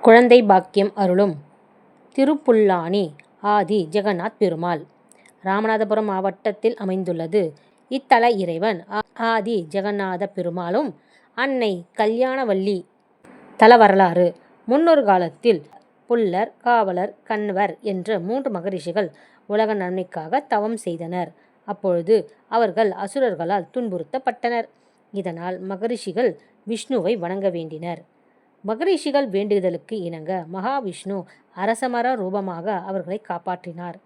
குழந்தை பாக்கியம் அருளும் திருப்புல்லானி ஆதி ஜெகநாத் பெருமாள் ராமநாதபுரம் மாவட்டத்தில் அமைந்துள்ளது. இத்தல இறைவன் ஆதி ஜெகநாத பெருமாளும் அன்னை கல்யாணவல்லி. தல வரலாறு: முன்னொரு காலத்தில் புல்லர், காவலர், கண்வர் என்ற 3 மகரிஷிகள் உலக நன்மைக்காக தவம் செய்தனர். அப்பொழுது அவர்கள் அசுரர்களால் துன்புறுத்தப்பட்டனர். இதனால் மகரிஷிகள் விஷ்ணுவை வணங்க வேண்டினர். மகரிஷிகள் வேண்டுதலுக்கு இணங்க மகாவிஷ்ணு அரசமர ரூபமாக அவர்களை காப்பாற்றினார்.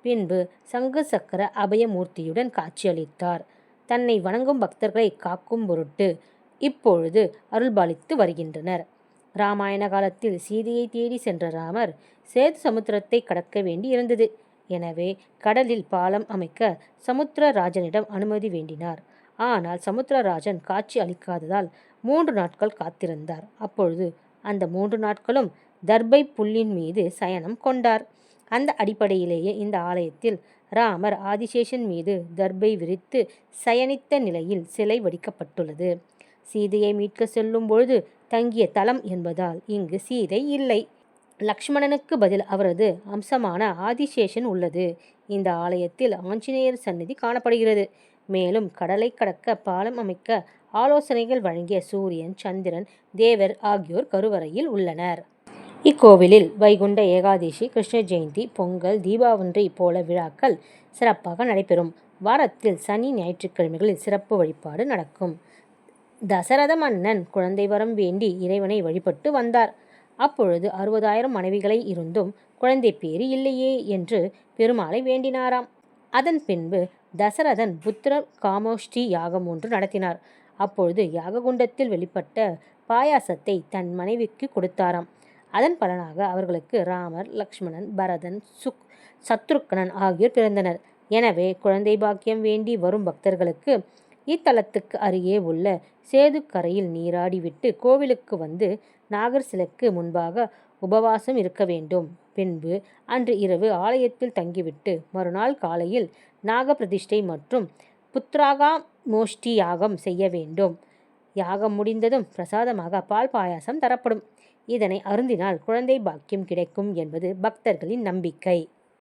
பின்பு சங்கு சக்கர அபயமூர்த்தியுடன் காட்சியளித்தார். தன்னை வணங்கும் பக்தர்களை காக்கும் பொருட்டு இப்பொழுது அருள்பாலித்து வருகின்றனர். இராமாயண காலத்தில் சீதையை தேடி சென்ற ராமர் சேது சமுத்திரத்தை கடக்க வேண்டி இருந்தது. எனவே கடலில் பாலம் அமைக்க சமுத்திரராஜனிடம் அனுமதி வேண்டினார். ஆனால் சமுத்திரராஜன் காட்சி அளிக்காததால் 3 நாட்கள் காத்திருந்தார். அப்பொழுது அந்த 3 நாட்களும் தர்பை புல்லின் மீது சயனம் கொண்டார். அந்த அடிப்படையிலேயே இந்த ஆலயத்தில் ராமர் ஆதிசேஷன் மீது தர்பை விரித்து சயனித்த நிலையில் சிலை வடிக்கப்பட்டுள்ளது. சீதையை மீட்க செல்லும் பொழுது தங்கிய தலம் என்பதால் இங்கு சீதை இல்லை. லக்ஷ்மணனுக்கு பதில் அவரது அம்சமான ஆதிசேஷன் உள்ளது. இந்த ஆலயத்தில் ஆஞ்சநேயர் சந்நிதி காணப்படுகிறது. மேலும் கடலை கடக்க பாலம் அமைக்க ஆலோசனைகள் வழங்கிய சூரியன், சந்திரன், தேவர் ஆகியோர் கருவறையில் உள்ளனர். இக்கோவிலில் வைகுண்ட ஏகாதசி, கிருஷ்ண ஜெயந்தி, பொங்கல், தீபாவளி போல விழாக்கள் சிறப்பாக நடைபெறும். வாரத்தில் சனி, ஞாயிற்றுக்கிழமைகளில் சிறப்பு வழிபாடு நடக்கும். தசரத மன்னன் குழந்தை வரம் வேண்டி இறைவனை வழிபட்டு வந்தார். அப்பொழுது 60,000 மனைவிகளை இருந்தும் குழந்தை பேறு இல்லையே என்று பெருமாளை வேண்டினாராம். அதன் பின்பு தசரதன் புத்திர காமோஷ்டி யாகம் ஒன்று நடத்தினார். அப்பொழுது யாககுண்டத்தில் வெளிப்பட்ட பாயாசத்தை தன் மனைவிக்கு கொடுத்தாராம். அதன் பலனாக அவர்களுக்கு ராமர், லக்ஷ்மணன், பரதன், சத்ருக்னன் ஆகியோர் பிறந்தனர். எனவே குழந்தை பாக்கியம் வேண்டி வரும் பக்தர்களுக்கு இத்தலத்துக்கு அருகே உள்ள சேதுக்கரையில் நீராடிவிட்டு கோவிலுக்கு வந்து நாகர் சிலைக்கு முன்பாக உபவாசம் இருக்க வேண்டும். பின்பு அன்று இரவு ஆலயத்தில் தங்கிவிட்டு மறுநாள் காலையில் நாக பிரதிஷ்டை மற்றும் புத்ராகாமோஷ்டி யாகம் செய்ய வேண்டும். யாகம் முடிந்ததும் பிரசாதமாக பால் பாயாசம் தரப்படும். இதனை அருந்தினால் குழந்தை பாக்கியம் கிடைக்கும் என்பது பக்தர்களின் நம்பிக்கை.